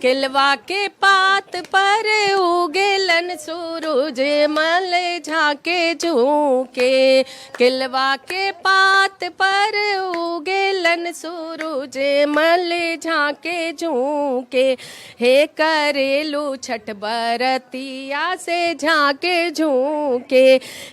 केलवा के पात पर उगेलन सूरज मल झाके झूके। केलवा के पात पर उगेलन सूरज मल झाके झूके। हे करेलू छठ बरतिया से झाके झूके।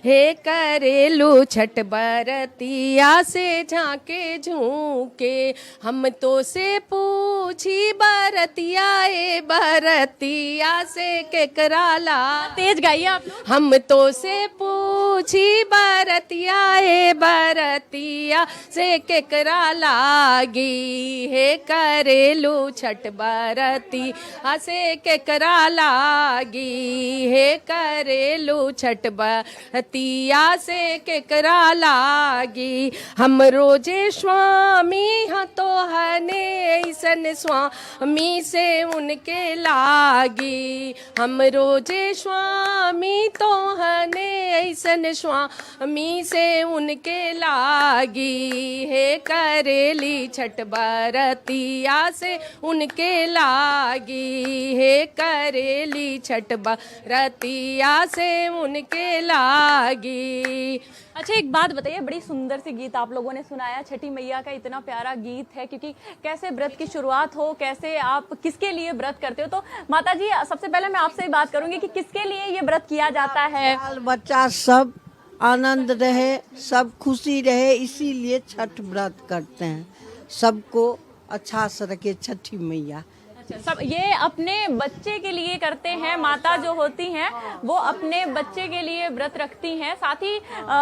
हे करेलू छठ बरतिया से झाके झूके। हम तो से पूछी बरतिया ए बरतिया से केकरा ला। तेज गाइए आप लोग। हम तो से पूछी बरतिया ए बरतिया से केकरा लागी। हे करेलू छठ बरतिया से केकरा लागी। हे करेलू छठ बरतिया से केकरा लागी। हम रोजे स्वामी हाँ तो हने ऐसन स्वामी से उनके लागी। हम रोजे स्वामी तो हने ऐसन स्वामी से उनके लागी। हे करेली छठ बरतिया से उनके लागी। हे करेली छठ बरतिया से उनके लागी। अच्छा एक बात बताइए, बड़ी सुंदर सी गीत आप लोगों ने सुनाया, छठी मैया का इतना प्यारा गीत है, क्योंकि कैसे व्रत की शुरुआत हो, कैसे आप किसके लिए व्रत करते हो। तो माता जी सबसे पहले मैं आपसे ही बात करूंगी कि किसके लिए ये व्रत किया जाता है। बाल बच्चा सब आनंद रहे, सब खुशी रहे, इसीलिए छठ व्रत करते हैं। सबको अच्छा से रखे छठी मैया। सब ये अपने बच्चे के लिए करते हैं। माता जो होती हैं वो अपने बच्चे के लिए व्रत रखती हैं। साथ ही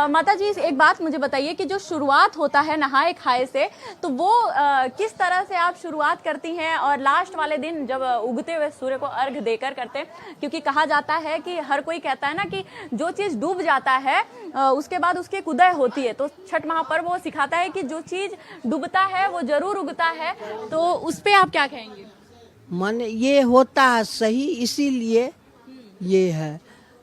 माता जी एक बात मुझे बताइए कि जो शुरुआत होता है नहाए खाए से, तो वो किस तरह से आप शुरुआत करती हैं और लास्ट वाले दिन जब उगते हुए सूर्य को अर्घ देकर करते हैं। क्योंकि कहा जाता है कि हर कोई कहता है ना कि जो चीज़ डूब जाता है उसके बाद उसकी एक उदय होती है। तो छठ महापर्व वो सिखाता है कि जो चीज़ डूबता है वो जरूर उगता है। तो उस पर आप क्या कहेंगे। मन ये होता है सही, इसीलिए ये है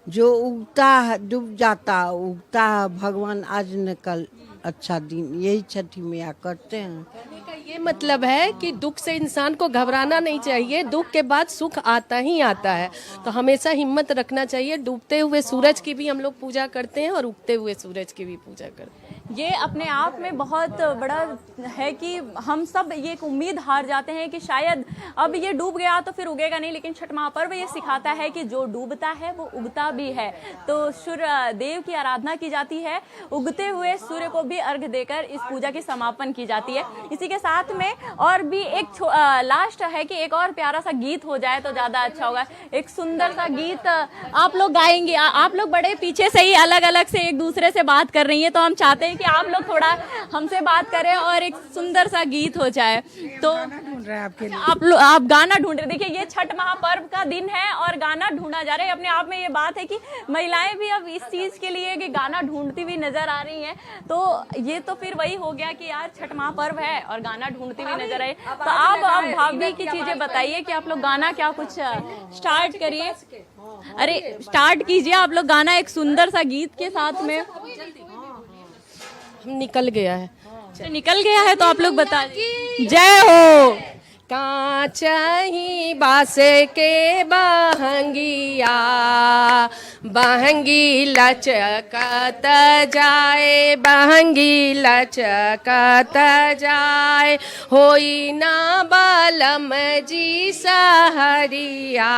जो उगता है डूब जाता उगता है भगवान आज न कल अच्छा दिन, यही छठी मैया करते हैं। कहने का ये मतलब है कि दुख से इंसान को घबराना नहीं चाहिए, दुख के बाद सुख आता ही आता है। तो हमेशा हिम्मत रखना चाहिए। डूबते हुए सूरज की भी हम लोग पूजा करते हैं और उगते हुए सूरज की भी पूजा करते हैं। ये अपने आप में बहुत बड़ा है कि हम सब ये एक उम्मीद हार जाते हैं कि शायद अब ये डूब गया तो फिर उगेगा नहीं, लेकिन छठ महापर्व ये सिखाता है कि जो डूबता है वो उगता भी है। तो सूर्य देव की आराधना की जाती है, उगते हुए सूर्य को भी अर्घ देकर इस पूजा की समापन की जाती है। इसी के साथ में और भी एक लास्ट है कि एक और प्यारा सा गीत हो जाए तो ज़्यादा अच्छा होगा। एक सुंदर सा गीत आप लोग गाएंगे। आप लोग बड़े पीछे से ही अलग अलग से एक दूसरे से बात कर रही हैं, तो हम चाहते हैं कि आप लोग थोड़ा हमसे बात करें और एक सुंदर सा गीत हो जाए। तो आप गाना ढूंढ रहे। देखिए ये छठ महापर्व का दिन है और गाना ढूंढा जा रहा है। अपने आप में ये बात है कि महिलाएं भी अब इस चीज के लिए कि गाना ढूंढती हुई नजर आ रही हैं। तो ये तो फिर वही हो गया कि यार छठ महापर्व है और गाना ढूंढती हुई नजर आई। तो आप भाभी की चीजें बताइए कि आप लोग गाना क्या कुछ स्टार्ट करिए। अरे स्टार्ट कीजिए आप लोग गाना एक सुंदर सा गीत के साथ में। निकल गया है। निकल गया है तो आप लोग बता दीजिए। जय हो। कांच ही बास के बहंगिया, बहंगी लचकत जाए, बहंगी लचकत जाए। होई ना बलम जी सहरिया,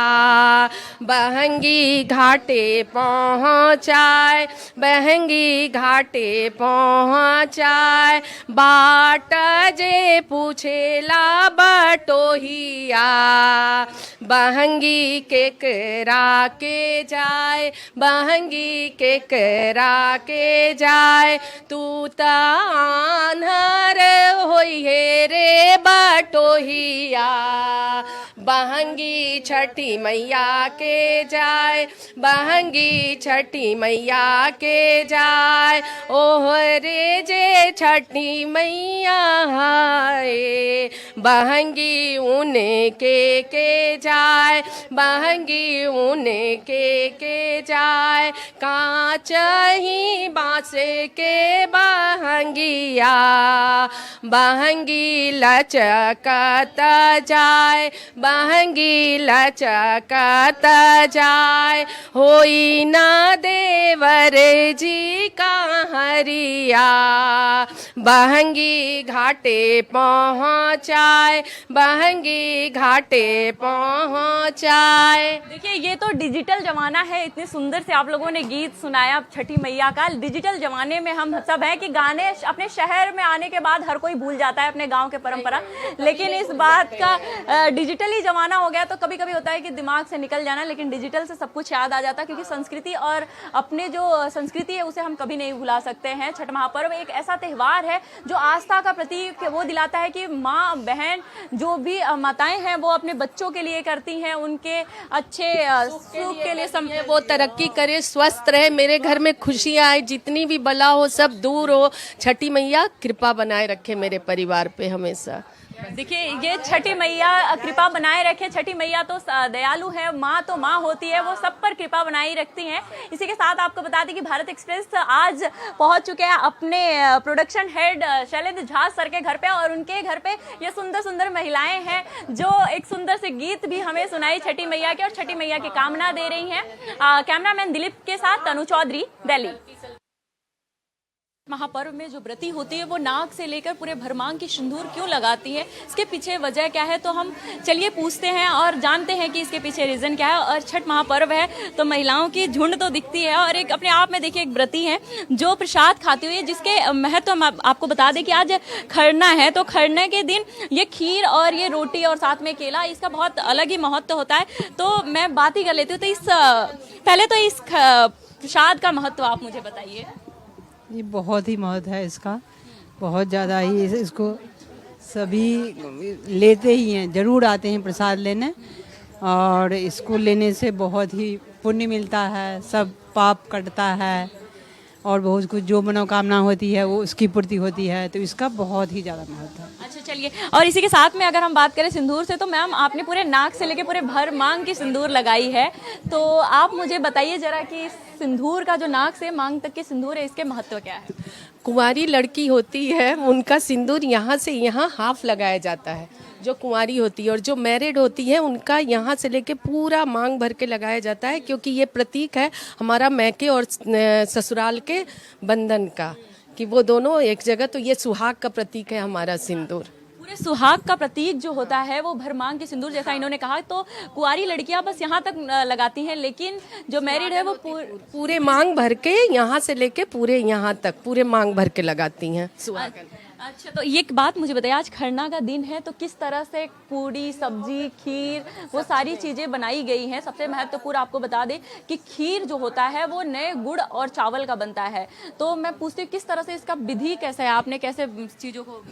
बहंगी घाटे पहुँचाए, बहंगी घाटे पहुँचाए। बाट जे पूछेला बटोहिया, बहंगी केकरा के जाए, बहंगी केकरा के जाए। तू तान्हर होई हे रे बटोहिया, बहंगी छठी मैया के जाए, बहंगी छठी मैया के जाए। ओह रे जे छठी मैया हाय, बहंगी उनके के जाए, बहंगी उनके जाए, कांच ही बांस के बहंगिया, बहंगी लचकत जाए, बहंगी लचकत जाए, होई ना देवर जी का हरिया, बहंगी घाटे पहुँचाए, बहंगी घाटे पहुँचाए। देखिए ये तो डिजिटल जमाना है, इतनी सुंदर से आप लोगों ने गीत सुनाया छठी मैया का। डिजिटल जमाने में हम सब हैं कि गाने अपने शहर में आने के बाद हर कोई भूल जाता है अपने गांव के परंपरा, लेकिन इस बात का डिजिटली जमाना हो गया तो कभी कभी होता है कि दिमाग से निकल जाना, लेकिन डिजिटल से सब कुछ याद आ जाता है, क्योंकि संस्कृति और अपने जो संस्कृति है उसे हम कभी नहीं भुला सकते हैं। छठ महापर्व एक ऐसा त्यौहार है जो आस्था का प्रतीक वो दिलाता है कि माँ बहन जो भी माताएं हैं वो अपने बच्चों के लिए करती हैं, उनके अच्छे सुख के लिए वो तरक्की करे, स्वस्थ रहे, मेरे घर में खुशियाँ आए, जितनी भी बला हो सब दूर हो, छठी मैया कृपा बनाए रखे मेरे परिवार पे हमेशा। देखिए ये छठी मैया कृपा बनाए रखे। छठी मैया तो दयालु है, माँ तो माँ होती है, वो सब पर कृपा बनाई रखती हैं। इसी के साथ आपको बता दें कि भारत एक्सप्रेस आज पहुंच चुके हैं अपने production head Shailendra Jha sir के घर पे, और उनके घर पे ये सुंदर सुंदर महिलाएं हैं जो एक सुंदर से गीत भी हमें सुनाई छठी मैया के और छठी मैया की कामना दे रही हैं। कैमरामैन दिलीप के साथ तनु चौधरी, दिल्ली। महापर्व में जो व्रती होती है वो नाक से लेकर पूरे भरमांग की सिंदूर क्यों लगाती है, इसके पीछे वजह क्या है, तो हम चलिए पूछते हैं और जानते हैं कि इसके पीछे रीजन क्या है। और छठ महापर्व है तो महिलाओं की झुंड तो दिखती है, और एक अपने आप में देखिए एक व्रती है जो प्रसाद खाती हुई है, जिसके महत्व हम आपको बता दें कि आज खरना है, तो खरने के दिन ये खीर और ये रोटी और साथ में केला, इसका बहुत अलग ही महत्व होता है। तो मैं बात ही कर लेती हूँ, तो पहले तो इस प्रसाद का महत्व आप मुझे बताइए। ये बहुत ही महत्व है इसका, बहुत ज़्यादा ही। इसको सभी लेते ही हैं, ज़रूर आते हैं प्रसाद लेने, और इसको लेने से बहुत ही पुण्य मिलता है, सब पाप कटता है, और बहुत कुछ जो मनोकामना होती है वो उसकी पूर्ति होती है, तो इसका बहुत ही ज़्यादा महत्व है। अच्छा चलिए, और इसी के साथ में अगर हम बात करें सिंदूर से, तो मैम आपने पूरे नाक से लेके पूरे भर मांग की सिंदूर लगाई है, तो आप मुझे बताइए जरा कि सिंदूर का जो नाक से मांग तक के सिंदूर है, इसके महत्व क्या है? कुंवारी लड़की होती है उनका सिंदूर यहाँ से यहाँ हाफ लगाया जाता है, जो कुंवारी होती है, और जो मैरिड होती है उनका यहाँ से लेके पूरा मांग भर के लगाया जाता है, क्योंकि ये प्रतीक है हमारा मैके और ससुराल के बंधन का, कि वो दोनों एक जगह, तो ये सुहाग का प्रतीक है हमारा सिंदूर। पूरे सुहाग का प्रतीक जो होता है वो भरमांग की सिंदूर, जैसा इन्होंने कहा, तो कुंवारी लड़कियां बस यहाँ तक लगाती हैं, लेकिन जो मैरिड है वो पूरे मांग भर के यहाँ से लेके पूरे यहाँ तक पूरे मांग भर के लगाती हैं सुहागन। अच्छा, तो ये बात मुझे बताइए, आज खरना का दिन है तो किस तरह से पूड़ी सब्जी खीर वो सारी चीज़ें बनाई गई हैं। सबसे महत्वपूर्ण आपको बता दें कि खीर जो होता है वो नए गुड़ और चावल का बनता है, तो मैं पूछती हूँ किस तरह से इसका विधि कैसा है, आपने कैसे चीज़ों को?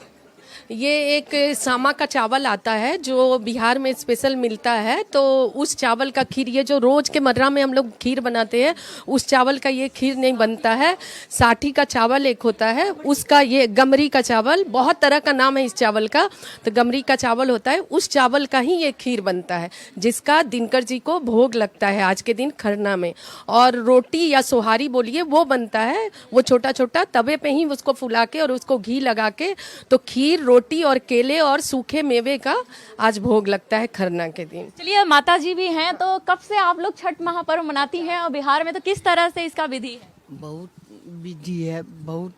ये एक सामा का चावल आता है जो बिहार में स्पेशल मिलता है, तो उस चावल का खीर, ये जो रोज के मर्रा में हम लोग खीर बनाते हैं उस चावल का ये खीर नहीं बनता है। साठी का चावल एक होता है, उसका ये गमरी का चावल, बहुत तरह का नाम है इस चावल का, तो गमरी का चावल होता है, उस चावल का ही ये खीर बनता है, जिसका दिनकर जी को भोग लगता है आज के दिन खरना में। और रोटी या सोहारी बोलिए वो बनता है, वो छोटा छोटा तवे पे ही उसको फुला के और उसको घी लगा के, तो खीर रोटी और केले और सूखे मेवे का आज भोग लगता है खरना के दिन। चलिए, माता जी भी हैं, तो कब से आप लोग छठ महापर्व मनाती हैं और बिहार में तो किस तरह से इसका विधि है? बहुत विधि है, बहुत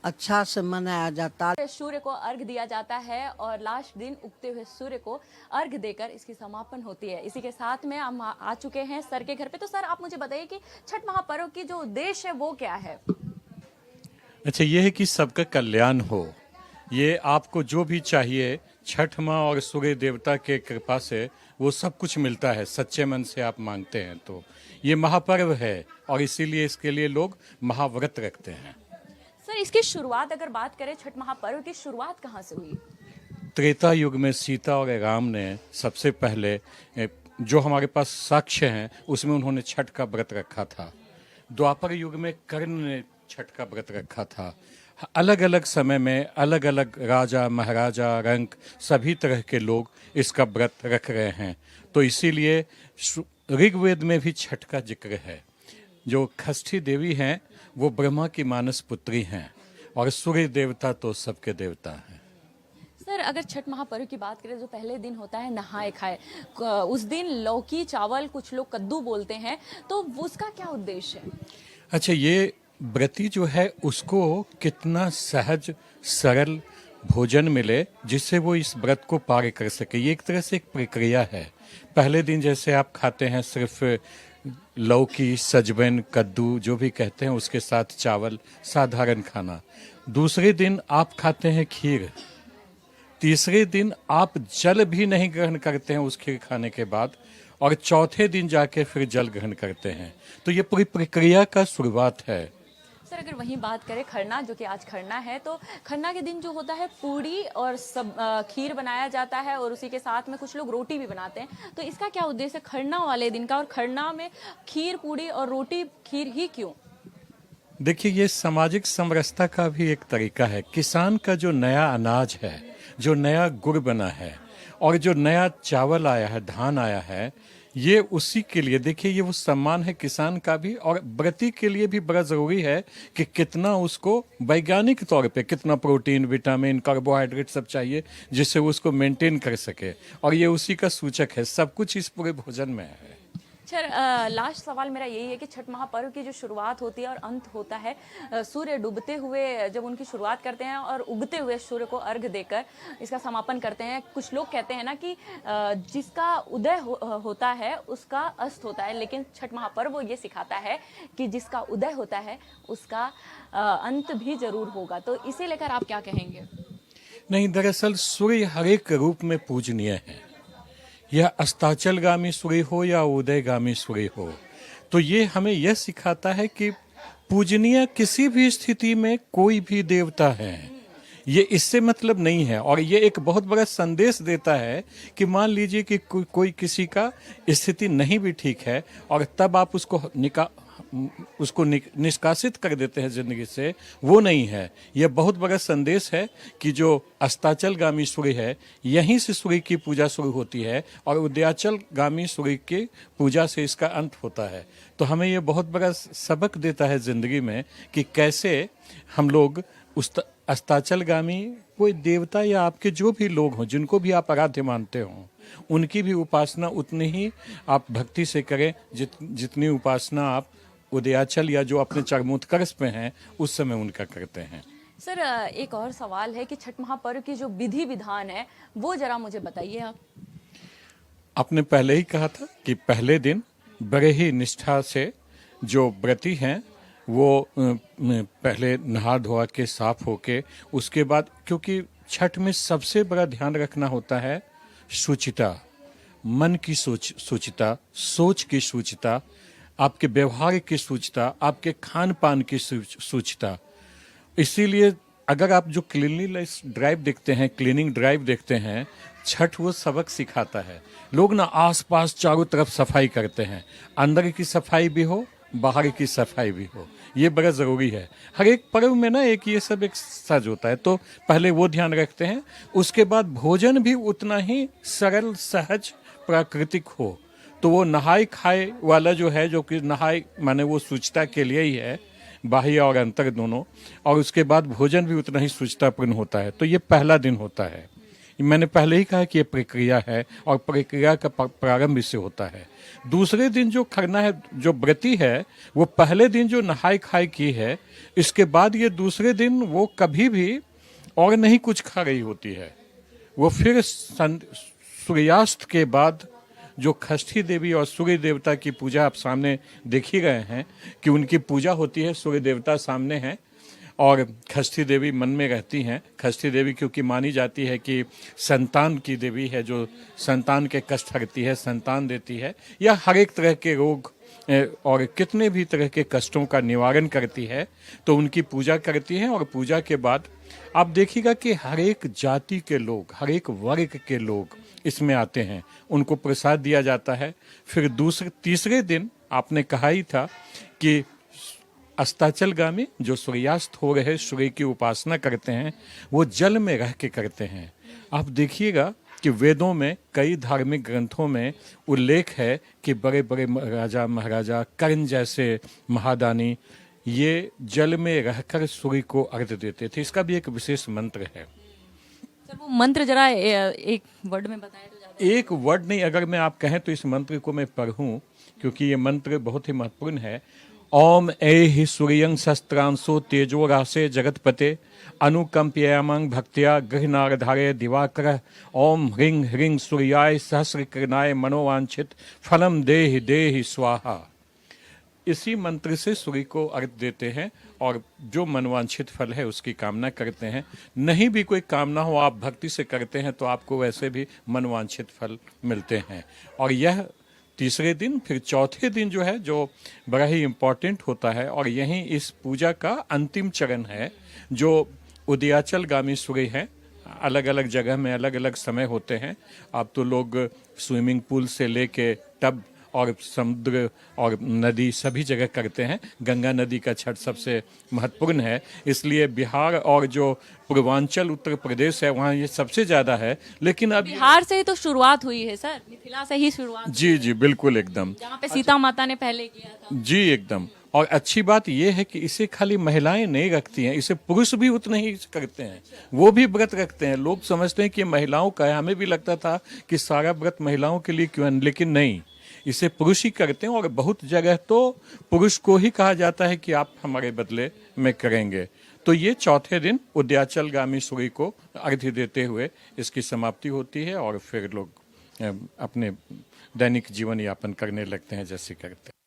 अच्छा से मनाया जाता है। सूर्य को अर्घ दिया जाता है और लास्ट दिन उगते हुए सूर्य को अर्घ देकर इसकी समापन होती है। इसी के साथ में हम आ चुके हैं सर के घर पे। तो सर आप मुझे बताइए कि छठ महापर्व की जो उद्देश्य है वो क्या है? अच्छा, ये है कि सबका कल्याण हो, ये आपको जो भी चाहिए छठ माँ और सूर्य देवता के कृपा से वो सब कुछ मिलता है, सच्चे मन से आप मांगते हैं तो। ये महापर्व है और इसीलिए इसके लिए लोग महाव्रत रखते हैं। सर, इसकी शुरुआत अगर बात करें, छठ महापर्व की शुरुआत कहाँ से हुई? त्रेता युग में सीता और राम ने सबसे पहले, जो हमारे पास साक्ष्य हैं उसमें उन्होंने छठ का व्रत रखा था। द्वापर युग में कर्ण ने छठ का व्रत रखा था। अलग अलग समय में अलग अलग राजा महाराजा रंक सभी तरह के लोग इसका व्रत रख रहे हैं। तो इसीलिए ऋग्वेद में भी छठ का जिक्र है। जो षष्ठी देवी हैं वो ब्रह्मा की मानस पुत्री हैं और सूर्य देवता तो सबके देवता हैं। सर, अगर छठ महापर्व की बात करें, जो पहले दिन होता है नहाए खाए, उस दिन लौकी चावल, कुछ लोग कद्दू बोलते हैं, तो उसका क्या उद्देश्य है? अच्छा, ये व्रती जो है उसको कितना सहज सरल भोजन मिले जिससे वो इस व्रत को पार कर सके, ये एक तरह से एक प्रक्रिया है। पहले दिन जैसे आप खाते हैं सिर्फ लौकी सजवन कद्दू जो भी कहते हैं उसके साथ चावल, साधारण खाना। दूसरे दिन आप खाते हैं खीर। तीसरे दिन आप जल भी नहीं ग्रहण करते हैं उस खीर खाने के बाद, और चौथे दिन जाके फिर जल ग्रहण करते हैं। तो ये पूरी प्रक्रिया का शुरुआत है। सर, अगर वहीं बात करें खरना, जो कि आज खरना है, तो खरना के दिन जो होता है पूड़ी और सब खीर बनाया जाता है और उसी के साथ में कुछ लोग रोटी भी बनाते हैं। तो इसका क्या उद्देश्य है खरना वाले दिन का, और खरना में खीर पूड़ी और रोटी खीर ही क्यों? देखिए, ये सामाजिक समरसता का भी एक तरीका है। किसान का जो नया अनाज है, जो नया गुड़ बना है और जो नया चावल आया है, धान आया है, ये उसी के लिए, देखिए ये वो सम्मान है किसान का भी, और व्रती के लिए भी बड़ा जरूरी है कि कितना उसको वैज्ञानिक तौर पे कितना प्रोटीन विटामिन कार्बोहाइड्रेट सब चाहिए जिससे वो उसको मेंटेन कर सके, और ये उसी का सूचक है। सब कुछ इस पूरे भोजन में है। सर, लास्ट सवाल मेरा यही है कि छठ महापर्व की जो शुरुआत होती है और अंत होता है सूर्य डूबते हुए, जब उनकी शुरुआत करते हैं और उगते हुए सूर्य को अर्घ देकर इसका समापन करते हैं। कुछ लोग कहते हैं ना कि जिसका उदय होता है उसका अस्त होता है, लेकिन छठ महापर्व ये सिखाता है कि जिसका उदय होता है उसका अंत भी जरूर होगा। तो इसे लेकर आप क्या कहेंगे? नहीं, दरअसल सूर्य हर एक रूप में पूजनीय है। यह अस्ताचलगामी सूर्य हो या उदयगामी सूर्य हो, तो ये हमें यह सिखाता है कि पूजनीय किसी भी स्थिति में कोई भी देवता है, ये इससे मतलब नहीं है। और ये एक बहुत बड़ा संदेश देता है कि मान लीजिए कि कोई किसी का स्थिति नहीं भी ठीक है और तब आप उसको निष्कासित कर देते हैं जिंदगी से, वो नहीं है। यह बहुत बड़ा संदेश है कि जो अस्ताचलगामी सूर्य है, यहीं से सूर्य की पूजा शुरू होती है और उदयाचलगामी सूर्य की पूजा से इसका अंत होता है। तो हमें यह बहुत बड़ा सबक देता है जिंदगी में कि कैसे हम लोग उस अस्ताचलगामी कोई देवता या आपके जो भी लोग हों, जिनको भी आप आराध्य मानते हों, उनकी भी उपासना उतनी ही आप भक्ति से करें जितनी उपासना आप उदयाचल या जो अपने चरमोत्कर्ष पे हैं उस समय उनका करते हैं। सर, एक और सवाल है कि छठ महापर्व की जो विधि विधान है वो जरा मुझे बताइए आप। आपने पहले ही कहा था कि पहले दिन बड़े ही निष्ठा से जो व्रती हैं वो पहले नहा धोआ के साफ होके, उसके बाद, क्योंकि छठ में सबसे बड़ा ध्यान रखना होता है शुचिता, मन की शुचिता, सोच की शुचिता, आपके व्यवहार की शुचिता, आपके खान पान की शुचिता। इसीलिए अगर आप जो क्लीनलीनेस ड्राइव देखते हैं, क्लीनिंग ड्राइव देखते हैं, छठ वो सबक सिखाता है। लोग ना आसपास चारों तरफ सफाई करते हैं, अंदर की सफाई भी हो, बाहर की सफाई भी हो, ये बड़ा जरूरी है। हर एक पर्व में ना एक ये सब एक सज होता है, तो पहले वो ध्यान रखते हैं। उसके बाद भोजन भी उतना ही सरल सहज प्राकृतिक हो। तो वो नहाए खाए वाला जो है, जो कि नहाए माने वो शुचिता के लिए ही है, बाह्य और अंतर दोनों, और उसके बाद भोजन भी उतना ही शुचितापूर्ण होता है। तो ये पहला दिन होता है। मैंने पहले ही कहा कि ये प्रक्रिया है और प्रक्रिया का प्रारंभ इससे होता है। दूसरे दिन जो खरना है, जो व्रती है, वो पहले दिन जो नहाए खाए की है, इसके बाद ये दूसरे दिन वो कभी भी और नहीं कुछ खा रही होती है। वो फिर सूर्यास्त के बाद जो षष्ठी देवी और सूर्य देवता की पूजा आप सामने देख ही गए हैं कि उनकी पूजा होती है, सूर्य देवता सामने हैं और षष्ठी देवी मन में रहती हैं। षष्ठी देवी क्योंकि मानी जाती है कि संतान की देवी है, जो संतान के कष्ट हरती है, संतान देती है, या हर एक तरह के रोग और कितने भी तरह के कष्टों का निवारण करती है। तो उनकी पूजा करती है और पूजा के बाद आप देखिएगा कि हर एक जाति के लोग, हर एक वर्ग के लोग इसमें आते हैं, उनको प्रसाद दिया जाता है। फिर तीसरे दिन आपने कहा ही था कि अस्ताचलगामी जो सूर्यास्त हो रहे सूर्य की उपासना करते हैं वो जल में रह के करते हैं। आप देखिएगा कि वेदों में कई धार्मिक ग्रंथों में उल्लेख है कि बड़े बड़े राजा महाराजा कर्ण जैसे महादानी ये जल में रहकर सूर्य को अर्घ्य देते थे। इसका भी एक विशेष मंत्र है। सर वो मंत्र जरा एक वर्ड में बताएं तो ज्यादा। एक वर्ड नहीं, अगर मैं आप कहें तो इस मंत्र को मैं पढ़ूं क्योंकि ये मंत्र बहुत ही महत्वपूर्ण है। ओम ऐहि सूर्यं शस्त्रांशो तेजो रासे जगतपते अनुकंपयामं भक्त्या गृहनारधारे दिवाकर ओम ह्रीं ह्रीं सूर्याय सहस्रकिरणाय मनोवांछित फलम देहि देहि स्वाहा। इसी मंत्र से सूर्य को अर्घ्य देते हैं और जो मनवांछित फल है उसकी कामना करते हैं। नहीं भी कोई कामना हो, आप भक्ति से करते हैं तो आपको वैसे भी मनवांछित फल मिलते हैं। और यह तीसरे दिन, फिर चौथे दिन जो है जो बड़ा ही इम्पोर्टेंट होता है और यहीं इस पूजा का अंतिम चरण है जो उदयाचलगामी सूर्य है। अलग अलग जगह में अलग अलग समय होते हैं। अब तो लोग स्विमिंग पूल से लेके टब और समुद्र और नदी सभी जगह करते हैं। गंगा नदी का छठ सबसे महत्वपूर्ण है, इसलिए बिहार और जो पूर्वांचल उत्तर प्रदेश है वहाँ ये सबसे ज़्यादा है। लेकिन अब बिहार से ही तो शुरुआत हुई है सर, मिथिला से ही शुरुआत, जी जी बिल्कुल एकदम, जहाँ पे सीता माता ने पहले किया था। जी एकदम। और अच्छी बात यह है कि इसे खाली महिलाएं नहीं रखती हैं, इसे पुरुष भी उतना ही करते हैं, वो भी व्रत रखते हैं। लोग समझते हैं कि महिलाओं का है, हमें भी लगता था कि सारा व्रत महिलाओं के लिए क्यों, लेकिन नहीं, इसे पुरुष ही करते हैं। और बहुत जगह तो पुरुष को ही कहा जाता है कि आप हमारे बदले में करेंगे। तो ये चौथे दिन उदयाचलगामी सूर्य को अर्घ्य देते हुए इसकी समाप्ति होती है और फिर लोग अपने दैनिक जीवन यापन करने लगते हैं जैसे करते हैं।